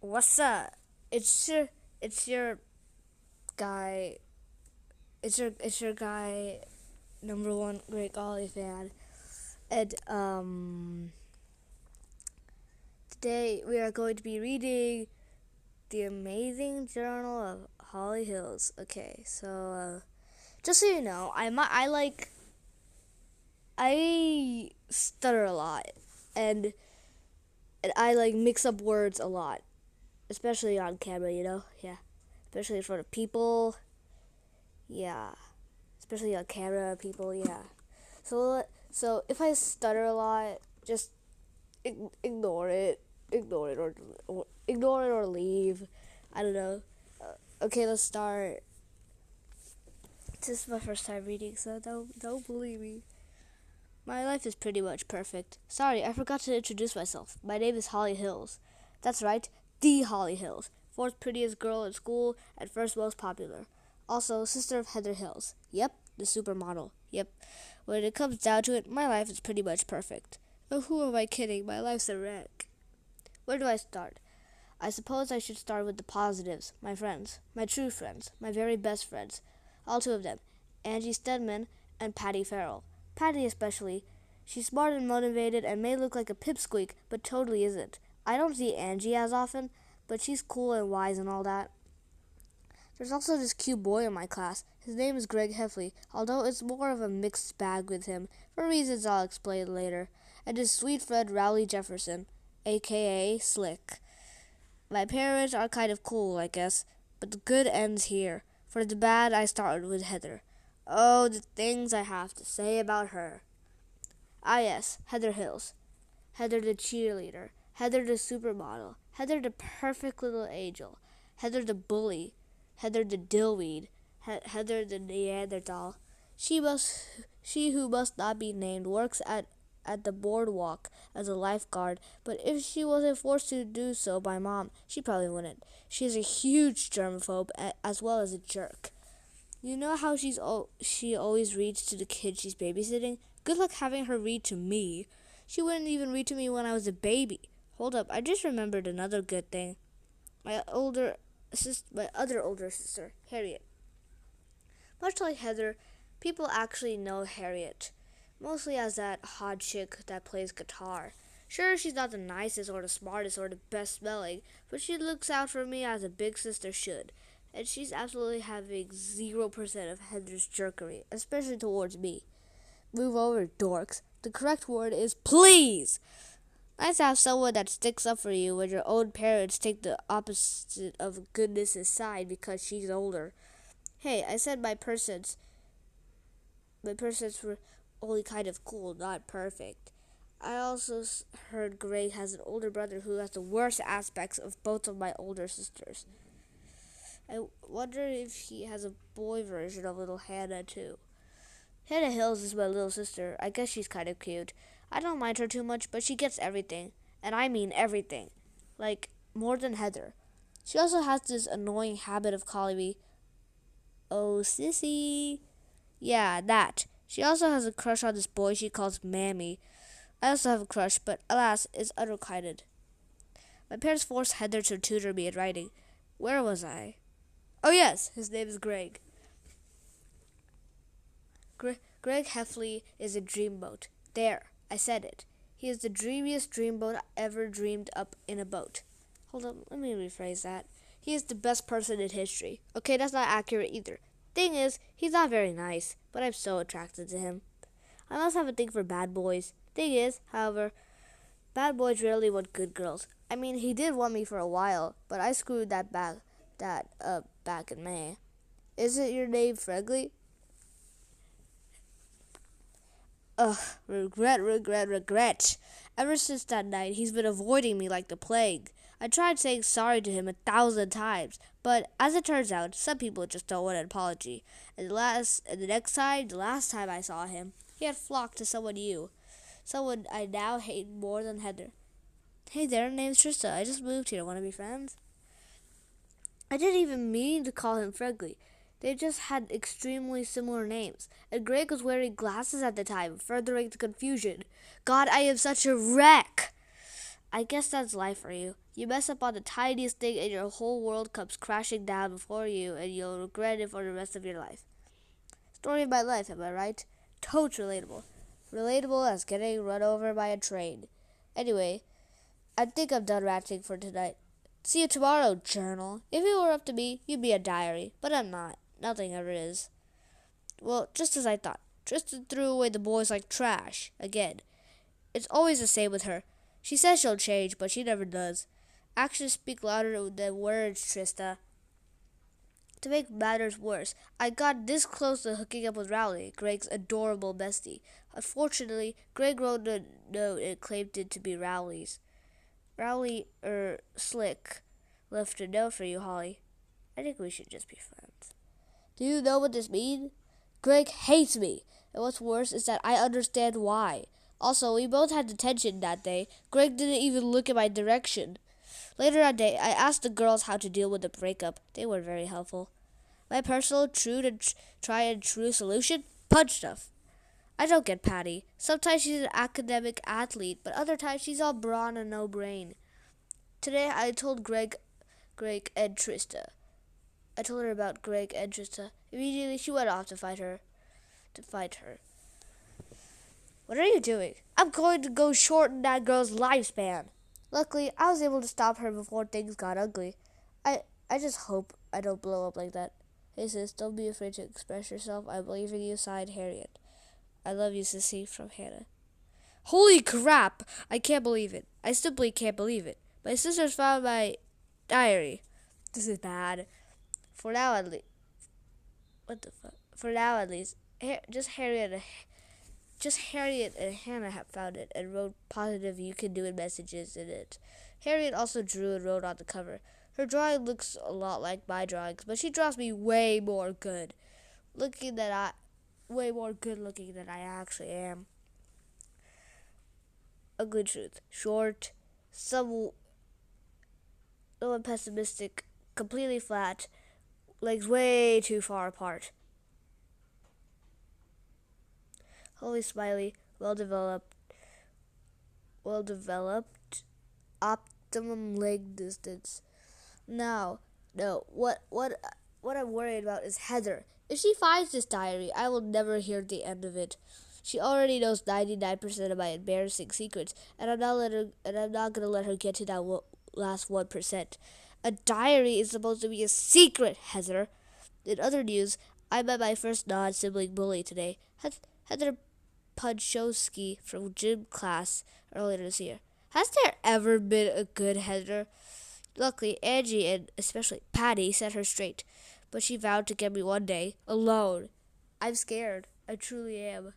What's up? It's your guy. It's your guy, number one Great Golly fan. And today we are going to be reading The Amazing Journal of Holly Hills. Okay, so just so you know, I stutter a lot, and I mix up words a lot, especially on camera. Yeah, especially in front of people. Yeah. Especially on camera, people, yeah. So if I stutter a lot, just ignore it, ignore it or leave. I don't know. Okay, let's start. This is my first time reading, so don't believe me. My life is pretty much perfect. Sorry, I forgot to introduce myself. My name is Holly Hills. That's right, the Holly Hills. Fourth prettiest girl in school and first most popular. Also, sister of Heather Hills. Yep, the supermodel. Yep. When it comes down to it, my life is pretty much perfect. Oh, who am I kidding? My life's a wreck. Where do I start? I suppose I should start with the positives. My friends. My true friends. My very best friends. All two of them. Angie Stedman and Patty Farrell. Patty especially. She's smart and motivated and may look like a pipsqueak, but totally isn't. I don't see Angie as often, but she's cool and wise and all that. There's also this cute boy in my class. His name is Greg Heffley, although it's more of a mixed bag with him, for reasons I'll explain later. And his sweet friend Rowley Jefferson, aka Slick. My parents are kind of cool, I guess, but the good ends here. For the bad, I started with Heather. Oh, the things I have to say about her. Ah yes, Heather Hills. Heather the cheerleader. Heather the supermodel. Heather the perfect little angel. Heather the bully. Heather the dillweed. Heather the Neanderthal. She who must not be named works at the boardwalk as a lifeguard, but if she wasn't forced to do so by Mom, she probably wouldn't. She's a huge germaphobe as well as a jerk. You know how she always reads to the kid she's babysitting? Good luck having her read to me. She wouldn't even read to me when I was a baby. Hold up, I just remembered another good thing. My other older sister, Harriet. Much like Heather, people actually know Harriet, mostly as that hot chick that plays guitar. Sure, she's not the nicest or the smartest or the best smelling, but she looks out for me as a big sister should. And she's absolutely having 0% of Heather's jerkery, especially towards me. Move over, dorks. The correct word is please. Nice to have someone that sticks up for you when your own parents take the opposite of goodness' side because she's older. Hey, I said my persons were only kind of cool, not perfect. I also heard Greg has an older brother who has the worst aspects of both of my older sisters. I wonder if he has a boy version of little Hannah too. Hannah Hills is my little sister. I guess she's kind of cute. I don't mind her too much, but she gets everything. And I mean everything. Like, more than Heather. She also has this annoying habit of calling me, "Oh, sissy." Yeah, that. She also has a crush on this boy she calls Mammy. I also have a crush, but alas, it's unrequited. My parents forced Heather to tutor me in writing. Where was I? Oh yes, his name is Greg. Greg Heffley is a dreamboat. There, I said it. He is the dreamiest dreamboat I ever dreamed up in a boat. Hold on, let me rephrase that. He is the best person in history. Okay, that's not accurate either. Thing is, he's not very nice, but I'm so attracted to him. I must have a thing for bad boys. Thing is, however, bad boys rarely want good girls. I mean, he did want me for a while, but I screwed back in May. Isn't your name Fregley? Ugh, regret. Ever since that night, he's been avoiding me like the plague. I tried saying sorry to him 1,000 times, but as it turns out, some people just don't want an apology. And the last time I saw him, he had flocked to someone I now hate more than Heather. Hey there, name's Trista. I just moved here. Want to be friends? I didn't even mean to call him Fregley. They just had extremely similar names, and Greg was wearing glasses at the time, furthering the confusion. God, I am such a wreck! I guess that's life for you. You mess up on the tiniest thing and your whole world comes crashing down before you and you'll regret it for the rest of your life. Story of my life, am I right? Totes relatable. Relatable as getting run over by a train. Anyway, I think I'm done ranting for tonight. See you tomorrow, journal. If it were up to me, you'd be a diary. But I'm not. Nothing ever is. Well, just as I thought. Tristan threw away the boys like trash. Again. It's always the same with her. She says she'll change, but she never does. Actions speak louder than words, Trista. To make matters worse, I got this close to hooking up with Rowley, Greg's adorable bestie. Unfortunately, Greg wrote a note and claimed it to be Rowley's. Rowley, Slick, left a note for you, Holly. I think we should just be friends. Do you know what this means? Greg hates me, and what's worse is that I understand why. Also, we both had detention that day. Greg didn't even look in my direction. Later that day, I asked the girls how to deal with the breakup. They were very helpful. My personal try and true solution? Punch stuff. I don't get Patty. Sometimes she's an academic athlete, but other times she's all brawn and no brain. Today I told Greg and Trista. I told her about Greg and Trista. Immediately she went off to fight her. What are you doing? I'm going to go shorten that girl's lifespan. Luckily, I was able to stop her before things got ugly. I just hope I don't blow up like that. Hey sis, don't be afraid to express yourself. I believe in you, signed Harriet. I love you, sissy, from Hannah. Holy crap! I can't believe it. I simply can't believe it. My sisters found my diary. This is bad. For now at least. What the fuck? For now at least. Just Harriet and Hannah have found it and wrote positive you can do it messages in it. Harriet also drew and wrote on the cover. Her drawing looks a lot like my drawings, but she draws me way more good looking than I actually am. Ugly truth. Short, somewhat pessimistic, completely flat, legs way too far apart. Holy smiley, well developed, optimum leg distance. Now, no, what I'm worried about is Heather. If she finds this diary, I will never hear the end of it. She already knows 99% of my embarrassing secrets, and I'm not gonna let her get to that last 1%. A diary is supposed to be a secret, Heather. In other news, I met my first non-sibling bully today. Heather Punchowski from gym class earlier this year. Has there ever been a good Heather? Luckily, Angie and especially Patty set her straight, but she vowed to get me one day, alone. I'm scared. I truly am.